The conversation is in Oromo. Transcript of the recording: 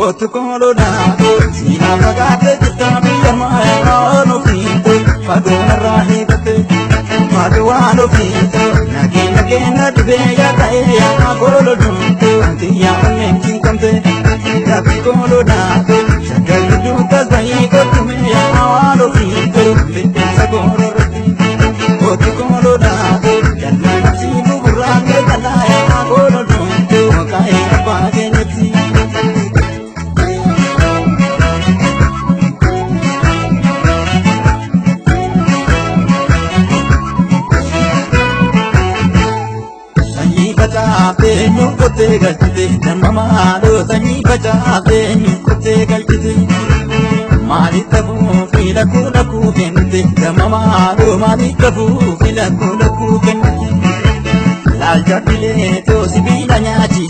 Otu kolona, sina magate jitami yamaya no pinto, fadona rahibate, faduano pinto, nagi na dube ya kaya kolo dunto, antiya unen kamte, tapi kolona, shagal duka zai kotume ya no pinto, bete sagoro rati, otu kolona, kalman sibu burange kalaya kolo dunto, kaya bageneti. Facaate nyukote galchite namamaadho sanyii facaate nyukote galchite maali ta'uu fila kula kukente namamaadho maali ta'uu fila kula kukente laalchatti